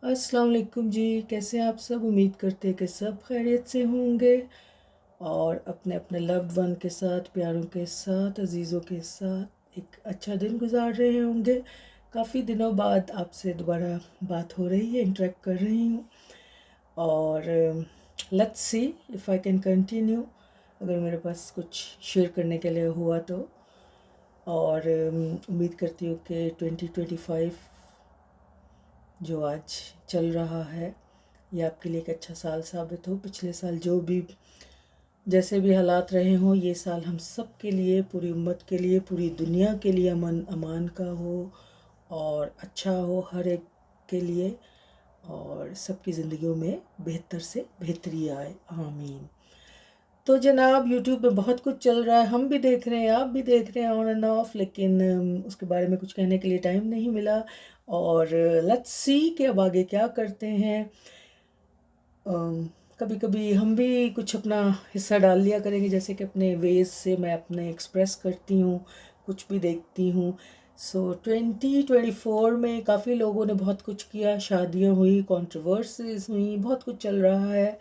अस्सलाम वालेकुम जी। कैसे हैं आप सब? उम्मीद करते हैं कि सब खैरियत से होंगे और अपने अपने लव्ड वन के साथ, प्यारों के साथ, अजीज़ों के साथ एक अच्छा दिन गुजार रहे होंगे। काफ़ी दिनों बाद आपसे दोबारा बात हो रही है, इंटरेक्ट कर रही हूँ और let's see if I can continue, अगर मेरे पास कुछ शेयर करने के लिए हुआ तो। और उम्मीद करती हूँ कि 2025 जो आज चल रहा है ये आपके लिए एक अच्छा साल साबित हो। पिछले साल जो भी जैसे भी हालात रहे हों, ये साल हम सब के लिए, पूरी उम्मत के लिए, पूरी दुनिया के लिए अमन अमान का हो और अच्छा हो हर एक के लिए, और सबकी ज़िंदगियों में बेहतर से बेहतरी आए, आमीन। तो जनाब, यूट्यूब में बहुत कुछ चल रहा है, हम भी देख रहे हैं, आप भी देख रहे हैं ऑन एंड ऑफ, लेकिन उसके बारे में कुछ कहने के लिए टाइम नहीं मिला। और लेट्स सी कि अब आगे क्या करते हैं। कभी कभी हम भी कुछ अपना हिस्सा डाल लिया करेंगे, जैसे कि अपने वेज से मैं अपने एक्सप्रेस करती हूँ, कुछ भी देखती हूँ। सो 2024 में काफ़ी लोगों ने बहुत कुछ किया, शादियाँ हुई, कंट्रोवर्सीज हुई, बहुत कुछ चल रहा है।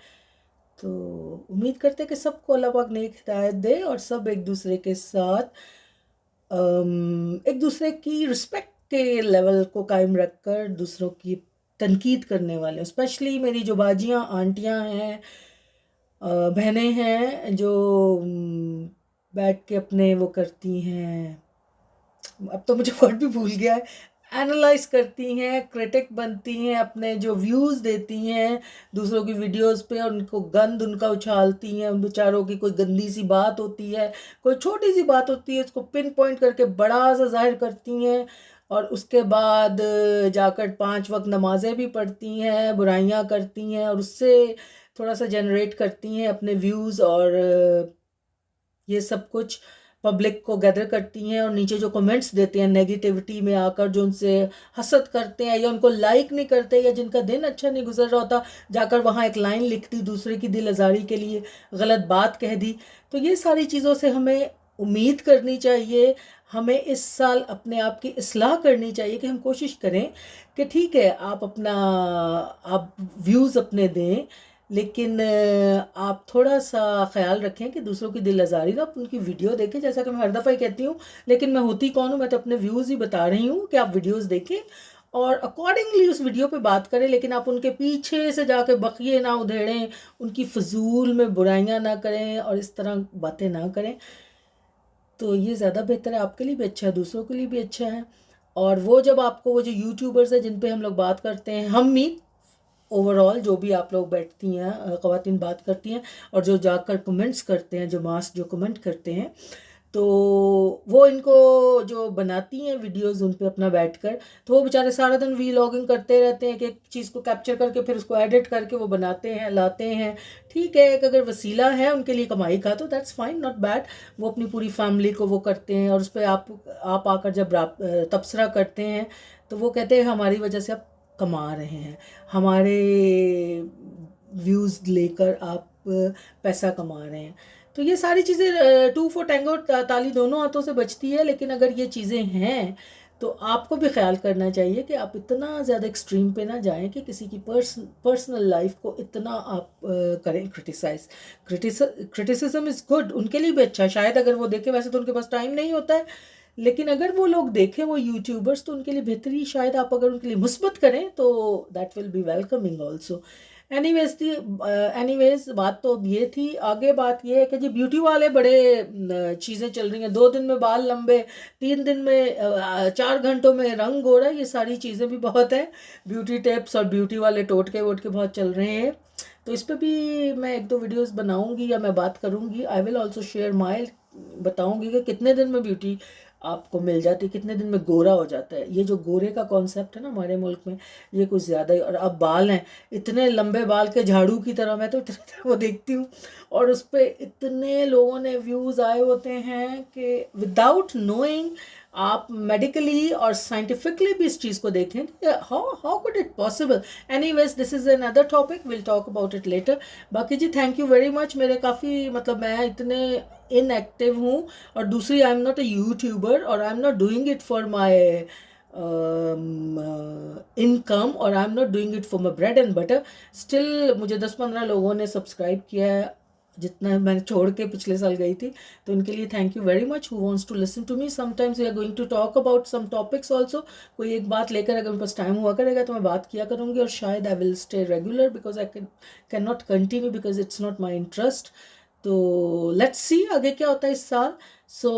तो उम्मीद करते हैं कि सबको अल्लाह पाक नेक हिदायत दे और सब एक दूसरे के साथ एक दूसरे की रिस्पेक्ट के लेवल को कायम रखकर दूसरों की तनकीद करने वाले, स्पेशली मेरी जो बाजियाँ, आंटियाँ हैं, बहनें हैं, जो बैठ के अपने वो करती हैं, अब तो मुझे वर्ड भी भूल गया है, एनालाइज करती हैं, क्रिटिक बनती हैं, अपने जो व्यूज़ देती हैं दूसरों की वीडियोस पे, उनको गंद उनका उछालती हैं, उन बेचारों की कोई गंदी सी बात होती है, कोई छोटी सी बात होती है, उसको पिन पॉइंट करके बड़ा सा जाहिर करती हैं, और उसके बाद जाकर 5 वक्त नमाज़ें भी पढ़ती हैं, बुराइयां करती हैं, और उससे थोड़ा सा जनरेट करती हैं अपने व्यूज़, और ये सब कुछ पब्लिक को गैदर करती हैं, और नीचे जो कमेंट्स देते हैं नेगेटिविटी में आकर, जो उनसे हसद करते हैं या उनको लाइक नहीं करते, या जिनका दिन अच्छा नहीं गुजर रहा होता, जाकर वहाँ एक लाइन लिख दी, दूसरे की दिल आज़ारी के लिए गलत बात कह दी। तो ये सारी चीज़ों से हमें उम्मीद करनी चाहिए, हमें इस साल अपने आप की इस्लाह करनी चाहिए कि हम कोशिश करें कि ठीक है, आप व्यूज़ अपने दें, लेकिन आप थोड़ा सा ख्याल रखें कि दूसरों की दिल आज़ारी ना, आप उनकी वीडियो देखें, जैसा कि मैं हर दफ़ा ही कहती हूँ, लेकिन मैं होती कौन हूँ, मैं तो अपने व्यूज़ ही बता रही हूँ कि आप वीडियोज़ देखें और अकॉर्डिंगली उस वीडियो पे बात करें, लेकिन आप उनके पीछे से जाके बखिए ना उधेड़ें, उनकी फजूल में बुराइयां ना करें और इस तरह बातें ना करें। तो ये ज़्यादा बेहतर है, आपके लिए भी अच्छा है, दूसरों के लिए भी अच्छा है। और वो जब आपको, वो जो यूट्यूबर्स हैं जिन पे हम लोग बात करते हैं, हम भी ओवरऑल जो भी आप लोग बैठती हैं, ख़वातीन बात करती हैं और जो जाकर कमेंट्स करते हैं, जो मास जो कमेंट करते हैं, तो वो इनको जो बनाती हैं वीडियोस उन पे अपना बैठकर, तो वो बेचारे सारा दिन वीलॉगिंग करते रहते हैं कि एक चीज़ को कैप्चर करके फिर उसको एडिट करके वो बनाते हैं, लाते हैं। ठीक है, एक अगर वसीला है उनके लिए कमाई का तो दैट्स फाइन, नॉट बैड। वो अपनी पूरी फैमिली को वो करते हैं, और उस पर आप आकर जब तबसरा करते हैं तो वो कहते हैं हमारी वजह से आप कमा रहे हैं, हमारे व्यूज़ लेकर आप पैसा कमा रहे हैं। तो ये सारी चीज़ें टू फॉर टेंगो, ताली दोनों हाथों से बचती है, लेकिन अगर ये चीज़ें हैं तो आपको भी ख्याल करना चाहिए कि आप इतना ज़्यादा एक्सट्रीम पे ना जाएं कि किसी की पर्सनल लाइफ को इतना आप करें क्रिटिसाइज। क्रिटिसिज्म इज़ गुड, उनके लिए भी अच्छा, शायद अगर वो देखें, वैसे तो उनके पास टाइम नहीं होता है, लेकिन अगर वो लोग देखें, वो यूट्यूबर्स, तो उनके लिए बेहतरी, शायद आप अगर उनके लिए मुस्बत करें तो that will be welcoming also. Anyways बात तो अब ये थी। आगे बात ये है कि जी ब्यूटी वाले बड़े चीज़ें चल रही हैं, 2 दिन में बाल लंबे, 3 दिन में 4 घंटों में रंग गोरा, ये सारी चीज़ें भी बहुत हैं। ब्यूटी टिप्स और ब्यूटी वाले टोटके वोटके बहुत चल रहे हैं, तो इस पर भी मैं 1-2 वीडियोस बनाऊंगी या मैं बात करूंगी। I will also share my, बताऊंगी कि कितने दिन में ब्यूटी आपको मिल जाती है, कितने दिन में गोरा हो जाता है। ये जो गोरे का कॉन्सेप्ट है ना हमारे मुल्क में, ये कुछ ज़्यादा ही। और अब बाल हैं इतने लंबे बाल के झाड़ू की तरह, मैं तो इतने वो देखती हूँ, और उस पर इतने लोगों ने व्यूज़ आए होते हैं कि विदाउट नोइंग आप मेडिकली और साइंटिफिकली भी इस चीज़ को देखें कि how could it possible. Anyways, this is another topic, will talk about it later. बाकी जी थैंक यू वेरी मच। मेरे काफ़ी, मतलब मैं इतने इनएक्टिव हूँ, और दूसरी I am not a YouTuber, और I am not doing it for my income और I am not doing it for my bread and butter. Still मुझे 10-15 लोगों ने सब्सक्राइब किया है, जितना मैंने छोड़ के पिछले साल गई थी. तो उनके लिए thank you very much who wants to listen to me. Sometimes we are going to talk about some topics also. कोई एक बात लेकर अगर मेरे पास टाइम हुआ करेगा तो मैं बात किया करूँगी, और शायद I will stay regular because I can not continue because it's not my interest. तो लेट्स सी आगे क्या होता है इस साल. सो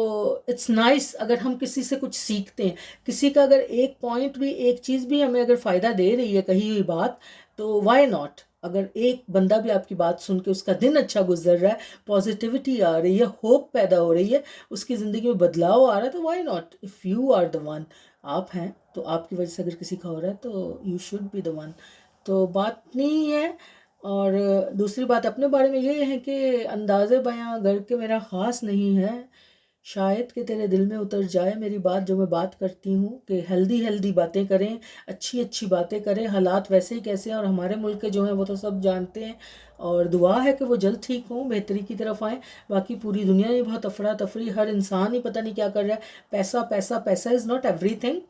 इट्स नाइस अगर हम किसी से कुछ सीखते हैं, किसी का अगर एक पॉइंट भी, एक चीज़ भी हमें अगर फ़ायदा दे रही है कही हुई बात, तो वाई नॉट. अगर एक बंदा भी आपकी बात सुन के उसका दिन अच्छा गुजर रहा है, पॉजिटिविटी आ रही है, होप पैदा हो रही है, उसकी ज़िंदगी में बदलाव आ रहा है, तो why not. If you are the one, आप हैं तो आपकी वजह से अगर किसी का हो रहा है तो you should be the one. तो बात नहीं है. और दूसरी बात अपने बारे में ये है कि अंदाज़े बयां घर के मेरा ख़ास नहीं है. शायद कि तेरे दिल में उतर जाए मेरी बात जो मैं बात करती हूँ, कि हेल्दी हेल्दी बातें करें, अच्छी अच्छी बातें करें. हालात वैसे ही कैसे हैं और हमारे मुल्क के जो हैं वो तो सब जानते हैं, और दुआ है कि वो जल्द ठीक हों, बेहतरी की तरफ आएँ. बाकी पूरी दुनिया में बहुत अफरा तफरी, हर इंसान ही पता नहीं क्या कर रहा है. पैसा पैसा पैसा इज़ नॉट एवरीथिंग.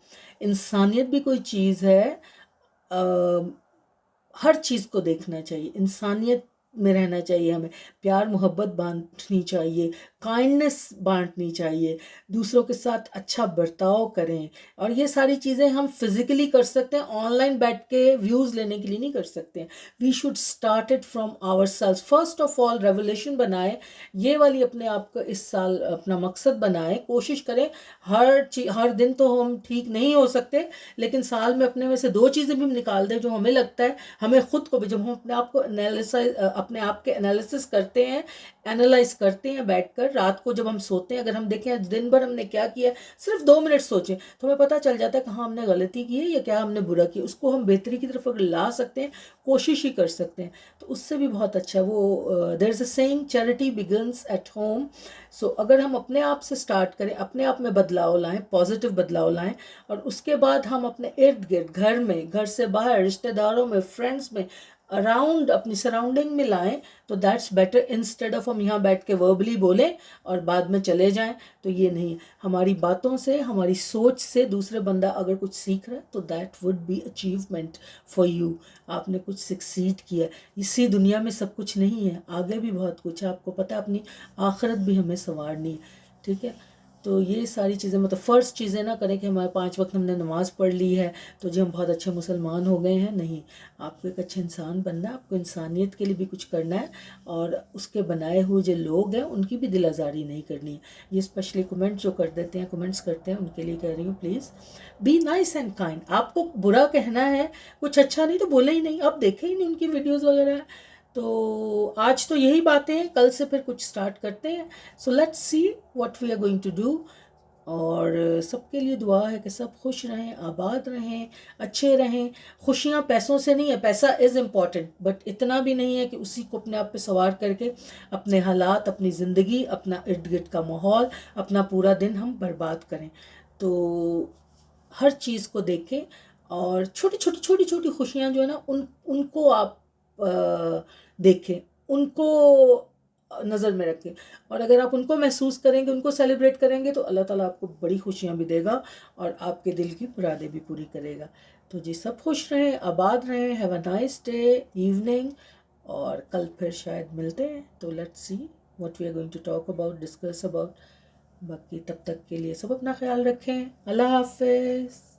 इंसानियत भी कोई चीज़ है. हर चीज़ को देखना चाहिए, इंसानियत में रहना चाहिए हमें. प्यार मोहब्बत बांटनी चाहिए, काइंडनेस बांटनी चाहिए, दूसरों के साथ अच्छा बर्ताव करें. और ये सारी चीज़ें हम फिज़िकली कर सकते हैं, ऑनलाइन बैठ के व्यूज़ लेने के लिए नहीं कर सकते हैं. We should start it from ourselves. First of all revolution बनाए, ये वाली अपने आप को इस साल अपना मकसद बनाए. कोशिश करें हर दिन तो हम ठीक नहीं हो सकते, लेकिन साल में अपने में से 2 चीज़ें भी हम निकाल दें जो हमें लगता है, हमें खुद को भी, जब हम अपने आप को अपने आप के एनालिसिस करते हैं, एनालाइज करते हैं बैठकर रात को जब हम सोते हैं, अगर हम देखें आज दिन भर हमने क्या किया, सिर्फ 2 मिनट सोचें तो हमें पता चल जाता है कहाँ हमने गलती की है या क्या हमने बुरा किया. उसको हम बेहतरी की तरफ अगर ला सकते हैं, कोशिश ही कर सकते हैं, तो उससे भी बहुत अच्छा. वो there is a saying, charity begins at home. So अगर हम अपने आप से स्टार्ट करें, अपने आप में बदलाव लाएं, पॉजिटिव बदलाव लाएं, और उसके बाद हम अपने इर्द गिर्द, घर में, घर से बाहर, रिश्तेदारों में, फ्रेंड्स में, अराउंड अपनी सराउंडिंग में लाएं, तो दैट्स बेटर. इंस्टेड ऑफ हम यहाँ बैठ के वर्बली बोलें और बाद में चले जाएं, तो ये नहीं. हमारी बातों से, हमारी सोच से दूसरे बंदा अगर कुछ सीख रहा है तो that would be achievement for you. आपने कुछ सक्सीड किया. इसी दुनिया में सब कुछ नहीं है, आगे भी बहुत कुछ है. आपको पता है अपनी आखिरत भी हमें संवारनी है. ठीक है. तो ये सारी चीज़ें, मतलब फ़र्स्ट चीज़ें ना करें कि हमारे 5 वक्त हमने नमाज़ पढ़ ली है तो जी हम बहुत अच्छे मुसलमान हो गए हैं. नहीं, आपको एक अच्छे इंसान बनना है, आपको इंसानियत के लिए भी कुछ करना है, और उसके बनाए हुए जो लोग हैं उनकी भी दिल आज़ारी नहीं करनी है. ये स्पेशली कमेंट जो कर देते हैं, कमेंट्स करते हैं, उनके लिए कह रही हूँ, please be nice and kind. आपको बुरा कहना है, कुछ अच्छा नहीं तो बोले ही नहीं. आप देखे ही नहीं उनकी वीडियोज़ वगैरह. तो आज तो यही बातें हैं, कल से फिर कुछ स्टार्ट करते हैं. So let's see what we are going to do. और सबके लिए दुआ है कि सब खुश रहें, आबाद रहें, अच्छे रहें. खुशियाँ पैसों से नहीं है, पैसा इज़ इम्पॉर्टेंट, बट इतना भी नहीं है कि उसी को अपने आप पे सवार करके अपने हालात, अपनी ज़िंदगी, अपना इर्द गिर्द का माहौल, अपना पूरा दिन हम बर्बाद करें. तो हर चीज़ को देखें, और छोटी छोटी खुशियाँ जो है ना, उनको आप देखें, उनको नज़र में रखें. और अगर आप उनको महसूस करेंगे, उनको सेलिब्रेट करेंगे, तो अल्लाह ताला आपको बड़ी खुशियाँ भी देगा और आपके दिल की मुरादें भी पूरी करेगा. तो जी सब खुश रहें, आबाद रहें. Have a nice day, evening, और कल फिर शायद मिलते हैं. तो let's see what we are going to talk about, discuss about. बाकी तब तक के लिए सब अपना ख्याल रखें. अल्लाह हाफ़िज़.